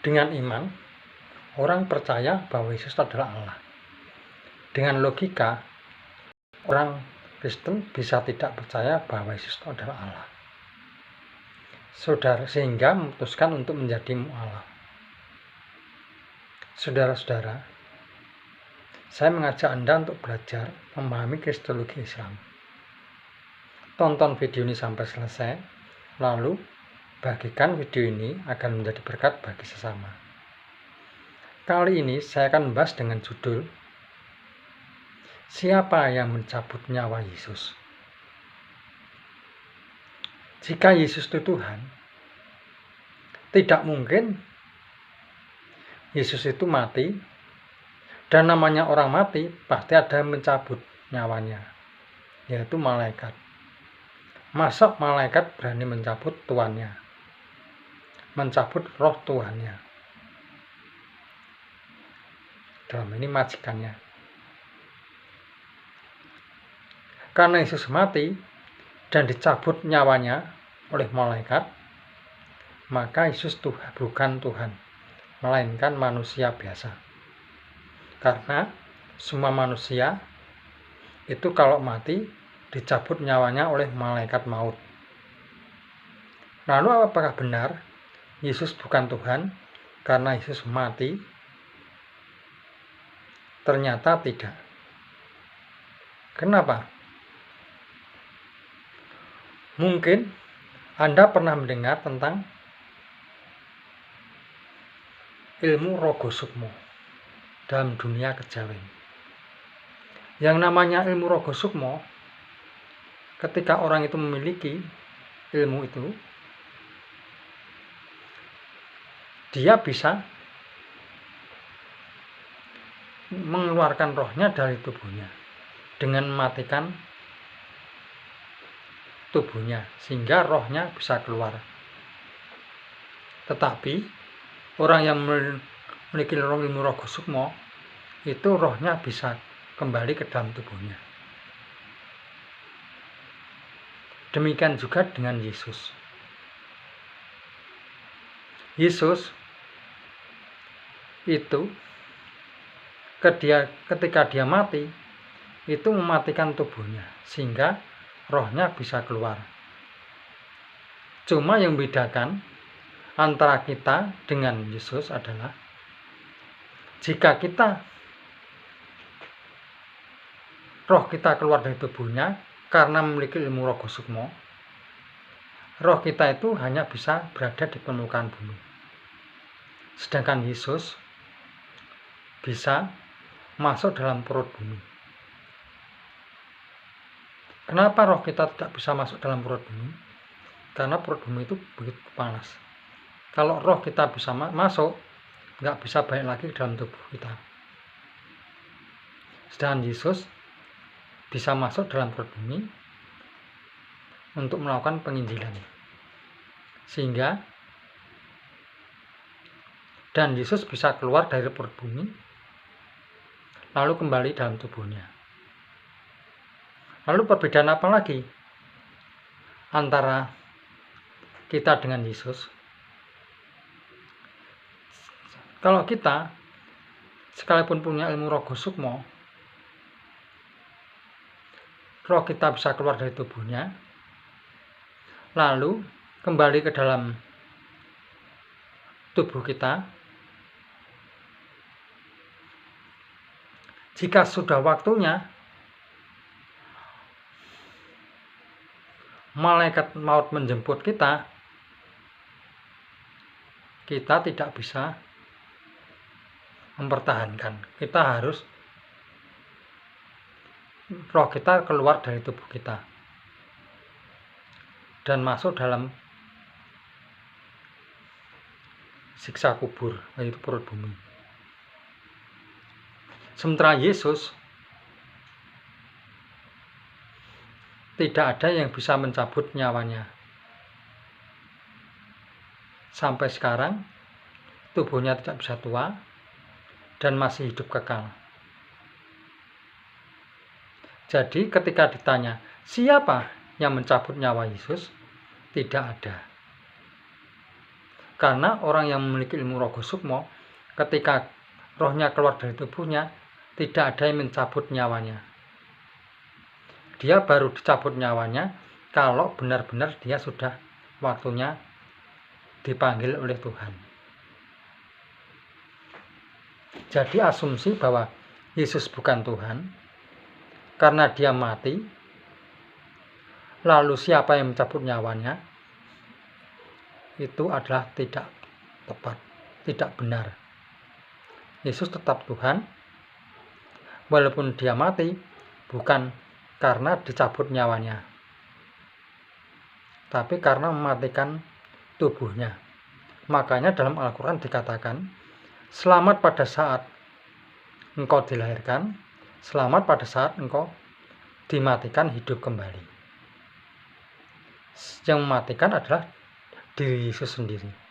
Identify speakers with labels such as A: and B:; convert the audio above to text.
A: Dengan iman, orang percaya bahwa Yesus adalah Allah. Dengan logika, orang Kristen bisa tidak percaya bahwa Yesus adalah Allah. Sehingga memutuskan untuk menjadi mu'alaf. Saudara-saudara, saya mengajak Anda untuk belajar memahami kristologi Islam. Tonton video ini sampai selesai, lalu bagikan video ini agar menjadi berkat bagi sesama. Kali ini saya akan membahas dengan judul Siapa yang mencabut nyawa Yesus? Jika Yesus itu Tuhan, tidak mungkin Yesus itu mati, dan namanya orang mati pasti ada yang mencabut nyawanya, yaitu malaikat. Masa malaikat berani mencabut tuannya, mencabut roh tuannya, dalam ini majikannya. Karena Yesus mati dan dicabut nyawanya oleh malaikat, maka Yesus bukan Tuhan, melainkan manusia biasa. Karena semua manusia itu kalau mati dicabut nyawanya oleh malaikat maut. Lalu apakah benar Yesus bukan Tuhan karena Yesus mati? Ternyata tidak. Kenapa? Mungkin Anda pernah mendengar tentang ilmu Rogo Sukmo dalam dunia kejawen. Yang namanya ilmu Rogo Sukmo, ketika orang itu memiliki ilmu itu, dia bisa mengeluarkan rohnya dari tubuhnya dengan mematikan tubuhnya sehingga rohnya bisa keluar. Tetapi orang yang memiliki ilmu Rogo Sukmo itu rohnya bisa kembali ke dalam tubuhnya. Demikian juga dengan Yesus. Yesus itu ketika dia mati itu mematikan tubuhnya sehingga rohnya bisa keluar. Cuma yang membedakan antara kita dengan Yesus adalah jika roh kita keluar dari tubuhnya karena memiliki ilmu Rogo Sukmo, roh kita itu hanya bisa berada di permukaan bumi. Sedangkan Yesus bisa masuk dalam perut bumi. Kenapa roh kita tidak bisa masuk dalam perut bumi? Karena perut bumi itu begitu panas. Kalau roh kita bisa masuk, nggak bisa balik lagi ke dalam tubuh kita. Sedangkan Yesus bisa masuk dalam perut bumi untuk melakukan penginjilan. Dan Yesus bisa keluar dari perut bumi, lalu kembali dalam tubuhnya. Lalu perbedaan apa lagi antara kita dengan Yesus? Kalau kita sekalipun punya ilmu Rogo Sukmo, roh kita bisa keluar dari tubuhnya, lalu kembali ke dalam tubuh kita. Jika sudah waktunya malaikat maut menjemput kita tidak bisa mempertahankan. Kita harus roh kita keluar dari tubuh kita dan masuk dalam siksa kubur, yaitu perut bumi. Sementara Yesus tidak ada yang bisa mencabut nyawanya. Sampai sekarang tubuhnya tidak bisa tua dan masih hidup kekal. Jadi ketika ditanya siapa yang mencabut nyawa Yesus, tidak ada. Karena orang yang memiliki ilmu rogo sukmo, ketika rohnya keluar dari tubuhnya, tidak ada yang mencabut nyawanya. Dia baru dicabut nyawanya kalau benar-benar dia sudah waktunya dipanggil oleh Tuhan. Jadi asumsi bahwa Yesus bukan Tuhan karena dia mati, lalu siapa yang mencabut nyawanya, itu adalah tidak tepat, tidak benar. Yesus tetap Tuhan, walaupun dia mati, bukan karena dicabut nyawanya, tapi karena mematikan tubuhnya. Makanya dalam Al-Quran dikatakan, selamat pada saat engkau dilahirkan, selamat pada saat engkau dimatikan hidup kembali. Yang mematikan adalah diri Yesus sendiri.